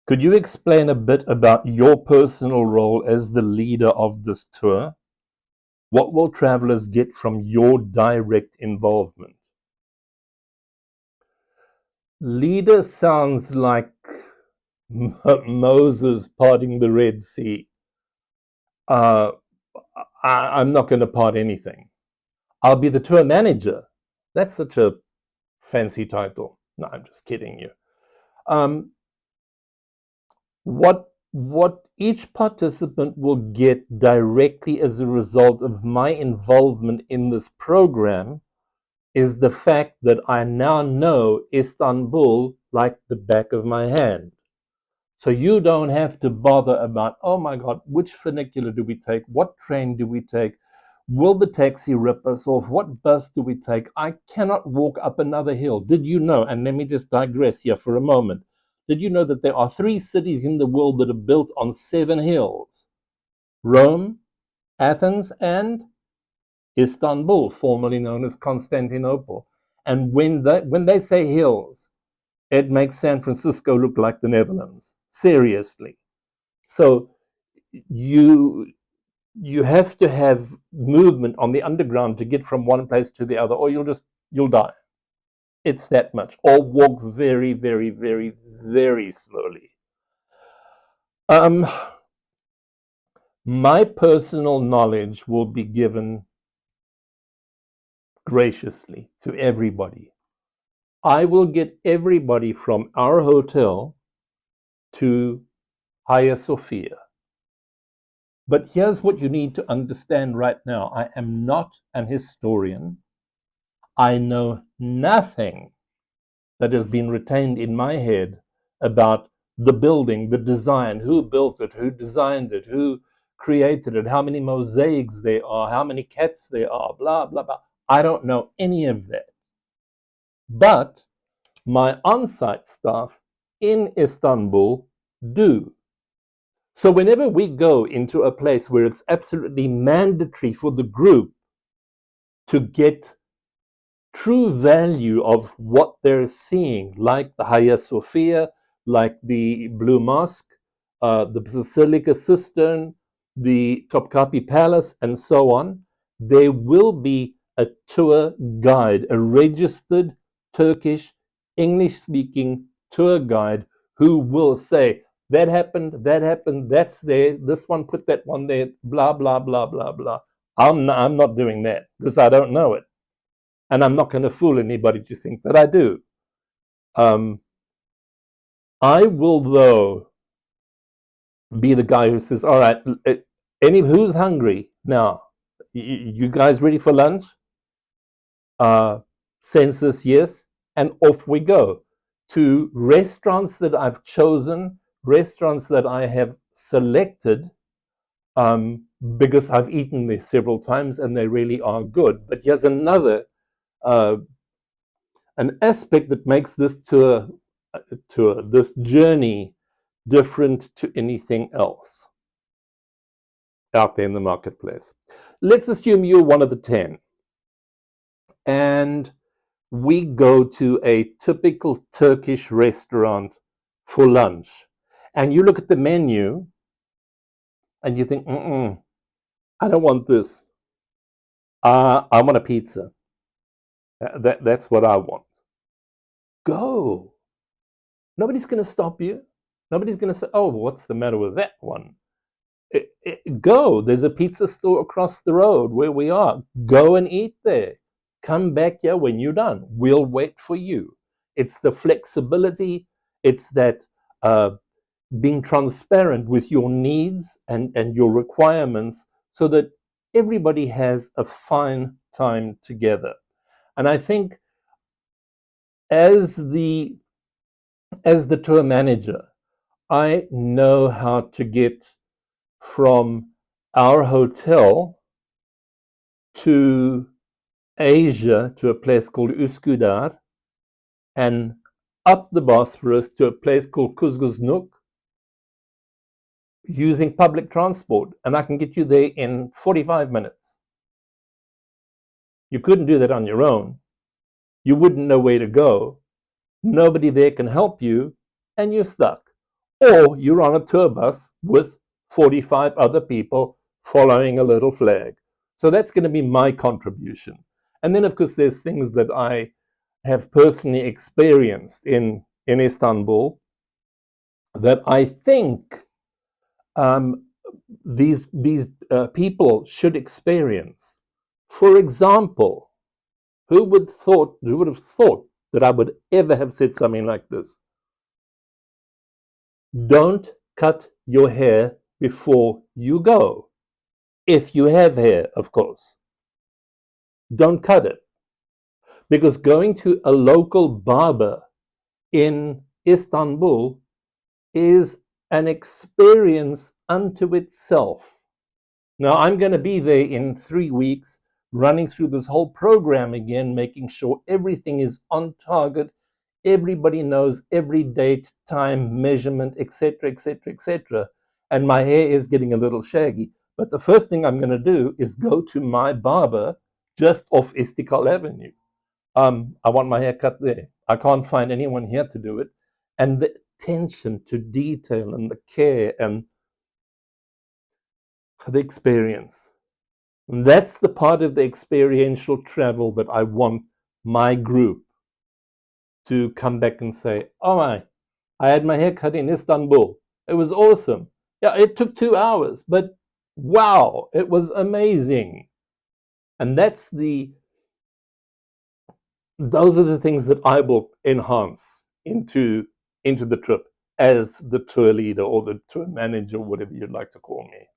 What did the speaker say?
Could you explain a bit about your personal role as the leader of this tour? What will travelers get from your direct involvement? Leader sounds like Moses parting the Red Sea. Uh, I'm not going to part anything. I'll be the tour manager. That's such a fancy title. No, I'm just kidding you. Um, what each participant will get directly as a result of my involvement in this program is the fact that I now know Istanbul like the back of my hand. So you don't have to bother about, oh my God, which funicular do we take? What train do we take? Will the taxi rip us off? What bus do we take? I cannot walk up another hill. Did you know? And let me just digress here for a moment. Did you know that there are 3 cities in the world that are built on 7 hills? Rome, Athens, and Istanbul, formerly known as Constantinople. And when they say hills, it makes San Francisco look like the Netherlands. Seriously. So you you have to have movement on the underground to get from one place to the other, or you'll die. It's that much. Or walk very, very, very, very slowly. Um, my personal knowledge will be given graciously to everybody. I will get everybody from our hotel to Hagia Sophia. But here's what you need to understand right now. I am not an historian. I know nothing that has been retained in my head about the building, the design, who built it, who designed it, who created it, how many mosaics there are, how many cats there are, blah, blah, blah. I don't know any of that. But my on-site staff in Istanbul do. So whenever we go into a place where it's absolutely mandatory for the group to get true value of what they're seeing, like the Hagia Sophia, like the Blue Mosque, the Basilica Cistern, the Topkapi Palace, and so on, there will be a tour guide, a registered Turkish, English-speaking tour guide who will say, that happened, that's there, this one, put that one there, blah, blah, blah, blah, blah. I'm not doing that because I don't know it. And I'm not going to fool anybody to think that I do. I will, though, be the guy who says, all right, who's hungry now? You guys ready for lunch? Census, yes. And off we go to restaurants that I've chosen, restaurants that I have selected, because I've eaten there several times and they really are good. But here's another an aspect that makes this this journey different to anything else out there in the marketplace. Let's assume you're one of the 10 and we go to a typical Turkish restaurant for lunch and you look at the menu and you think, I don't want this. I want a pizza. That's what I want. Go. Nobody's going to stop you. Nobody's going to say, oh, what's the matter with that one? Go. There's a pizza store across the road where we are. Go and eat there. Come back here when you're done. We'll wait for you. It's the flexibility. It's that being transparent with your needs and your requirements so that everybody has a fine time together. And I think as the tour manager, I know how to get from our hotel to Asia, to a place called Üsküdar, and up the Bosphorus to a place called Kuzguznuk using public transport. And I can get you there in 45 minutes. You couldn't do that on your own. You wouldn't know where to go. Nobody there can help you, and you're stuck. or you're on a tour bus with 45 other people following a little flag. So that's going to be my contribution. And then, of course, there's things that I have personally experienced in Istanbul that I think these people should experience. For example, who would have thought that I would ever have said something like this? Don't cut your hair before you go. If you have hair, of course. Don't cut it. Because going to a local barber in Istanbul is an experience unto itself. Now, I'm going to be there in 3 weeks, running through this whole program again, making sure everything is on target. Everybody knows every date, time, measurement, etc., etc., etc. And my hair is getting a little shaggy. But the first thing I'm going to do is go to my barber just off Istiklal Avenue. I want my hair cut there. I can't find anyone here to do it. And the attention to detail and the care and the experience. And that's the part of the experiential travel that I want my group to come back and say, oh my, I had my hair cut in Istanbul. It was awesome. Yeah, it took 2 hours, but wow, it was amazing. And those are the things that I will enhance into the trip as the tour leader or the tour manager, whatever you'd like to call me.